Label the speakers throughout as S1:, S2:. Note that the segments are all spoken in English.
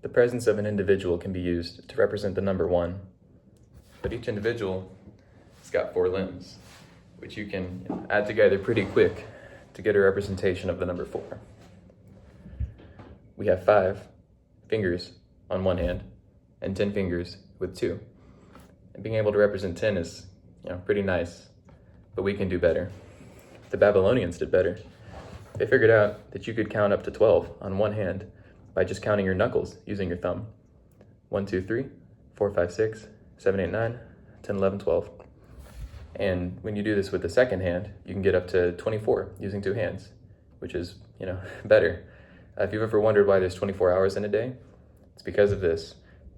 S1: the presence of an individual can be used to represent the number 1, but each individual has got 4 limbs, which you can add together pretty quick to get a representation of the number 4. We have 5 fingers on one hand and 10 fingers with 2. And being able to represent 10 is, pretty nice, but we can do better. The Babylonians did better. They figured out that you could count up to 12 on one hand by just counting your knuckles using your thumb. 1, 2, 3, 4, 5, 6, 7, 8, 9, 10, 11, 12. And when you do this with the second hand, you can get up to 24 using 2 hands, which is, better. If you've ever wondered why there's 24 hours in a day, it's because of this.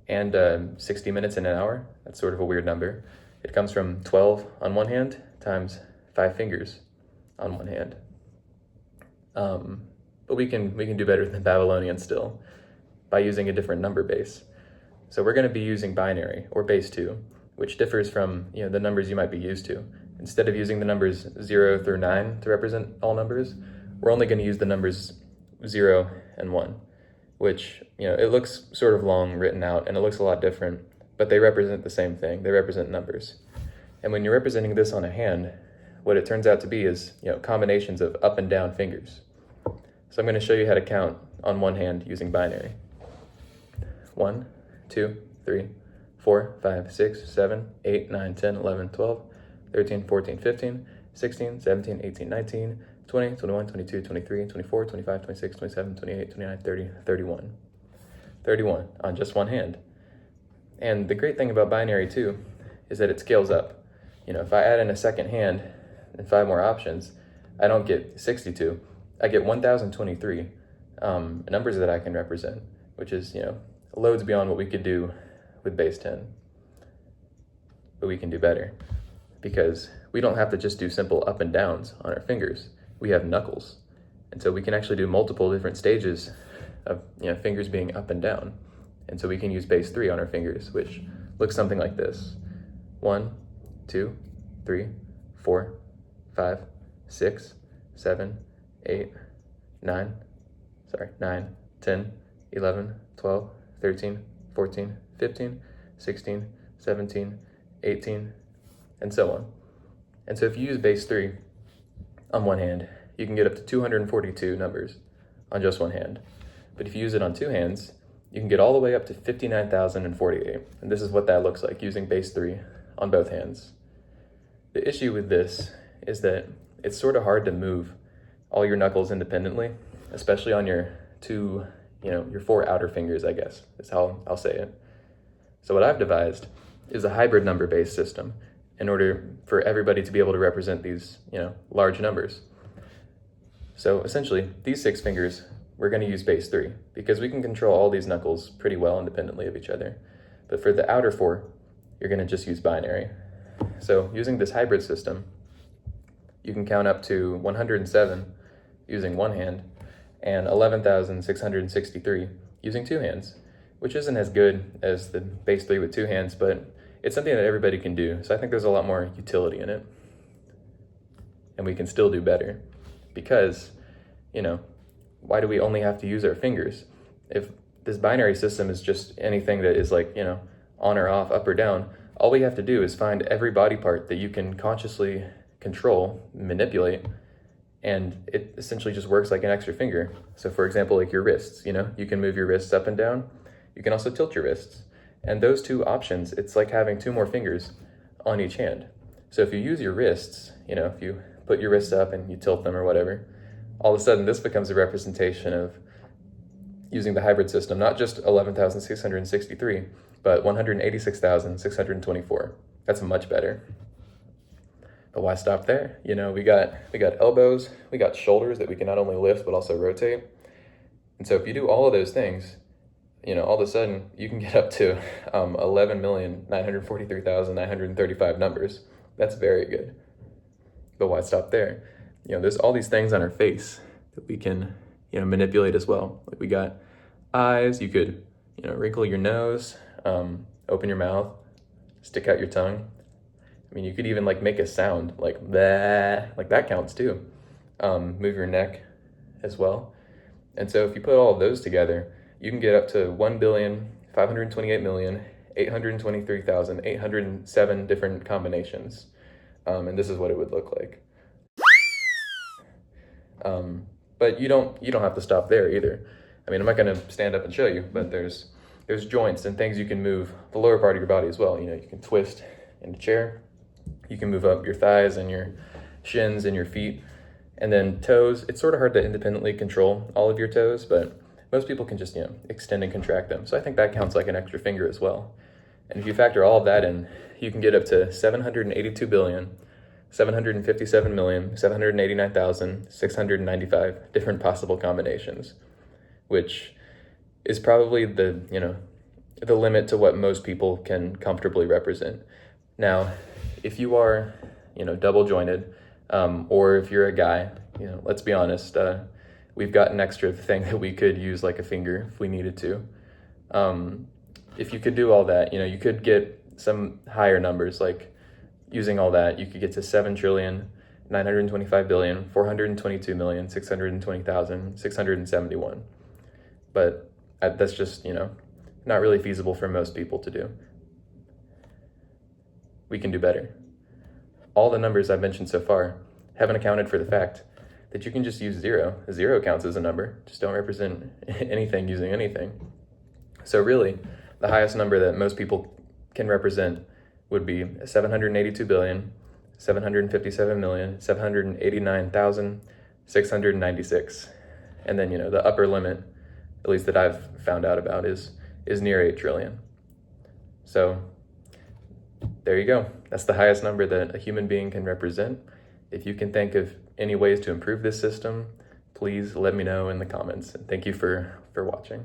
S1: And 60 minutes in an hour, that's sort of a weird number. It comes from 12 on one hand times 5 fingers on one hand. But we can do better than Babylonians still by using a different number base. So we're going to be using binary or base 2, which differs from the numbers you might be used to. Instead of using the numbers 0 through 9 to represent all numbers, we're only going to use the numbers 0 and 1, which it looks sort of long written out and it looks a lot different, but they represent the same thing. They represent numbers. And when you're representing this on a hand, what it turns out to be is combinations of up and down fingers. So I'm going to show you how to count on one hand using binary. 1, 2, 3, 4, 5, 6, 7, 8, 9, 10, 11, 12, 13, 14, 15, 16, 17, 18, 19, 20, 21, 22, 23, 24, 25, 26, 27, 28, 29, 30, 31. 31 on just one hand. And the great thing about binary too is that it scales up. If I add in a second hand and 5 more options, I don't get 62. I get 1,023 numbers that I can represent, which is, loads beyond what we could do with base 10. But we can do better because we don't have to just do simple up and downs on our fingers. We have knuckles. And so we can actually do multiple different stages of fingers being up and down. And so we can use base 3 on our fingers, which looks something like this. 1, 2, 3, 4, 5, 6, 7, 8, 9, 10, 11, 12, 13, 14, 15, 16, 17, 18, and so on. And so if you use base 3 on one hand, you can get up to 242 numbers on just one hand. But if you use it on 2 hands, you can get all the way up to 59,048. And this is what that looks like using base 3 on both hands. The issue with this is that it's sort of hard to move all your knuckles independently, especially on your 4 outer fingers, I guess, is how I'll say it. So what I've devised is a hybrid number-based system in order for everybody to be able to represent these, large numbers. So essentially, these 6 fingers, we're going to use base 3 because we can control all these knuckles pretty well independently of each other. But for the outer 4, you're going to just use binary. So using this hybrid system, you can count up to 107 using one hand and 11,663 using 2 hands, which isn't as good as the base 3 with 2 hands, but it's something that everybody can do. So I think there's a lot more utility in it. And we can still do better because, why do we only have to use our fingers? If this binary system is just anything that is like, on or off, up or down, all we have to do is find every body part that you can consciously control, manipulate, and it essentially just works like an extra finger. So for example, like your wrists, you can move your wrists up and down. You can also tilt your wrists. And those 2 options, it's like having 2 more fingers on each hand. So if you use your wrists, if you put your wrists up and you tilt them or whatever, all of a sudden this becomes a representation of using the hybrid system, not just 11,663, but 186,624. That's much better. But why stop there? We got elbows, we got shoulders that we can not only lift, but also rotate. And so if you do all of those things, all of a sudden you can get up to 11,943,935 numbers. That's very good. But why stop there? There's all these things on our face that we can, manipulate as well. Like we got eyes, you could, wrinkle your nose, open your mouth, stick out your tongue. You could even make a sound like that, that counts too. Move your neck as well. And so if you put all of those together, you can get up to 1,528,823,807 different combinations. And this is what it would look like. But you don't have to stop there either. I mean, I'm not going to stand up and show you, but there's joints and things you can move the lower part of your body as well. You know, you can twist in the chair. You can move up your thighs and your shins and your feet. And then toes, it's sort of hard to independently control all of your toes, but most people can just, extend and contract them. So I think that counts like an extra finger as well. And if you factor all of that in, you can get up to 782,757,789,695 different possible combinations, which is probably the limit to what most people can comfortably represent. Now, if you are, double jointed, or if you're a guy, let's be honest, we've got an extra thing that we could use like a finger if we needed to. If you could do all that, you could get some higher numbers, like using all that, you could get to 7,925,422,620,620,671. But that's just, not really feasible for most people to do. We can do better. All the numbers I've mentioned so far haven't accounted for the fact that you can just use zero. Zero counts as a number. Just don't represent anything using anything. So really, the highest number that most people can represent would be 782,757,789,696. And then, the upper limit, at least that I've found out about, is near 8 trillion. So there you go. That's the highest number that a human being can represent. If you can think of any ways to improve this system, please let me know in the comments. And thank you for watching.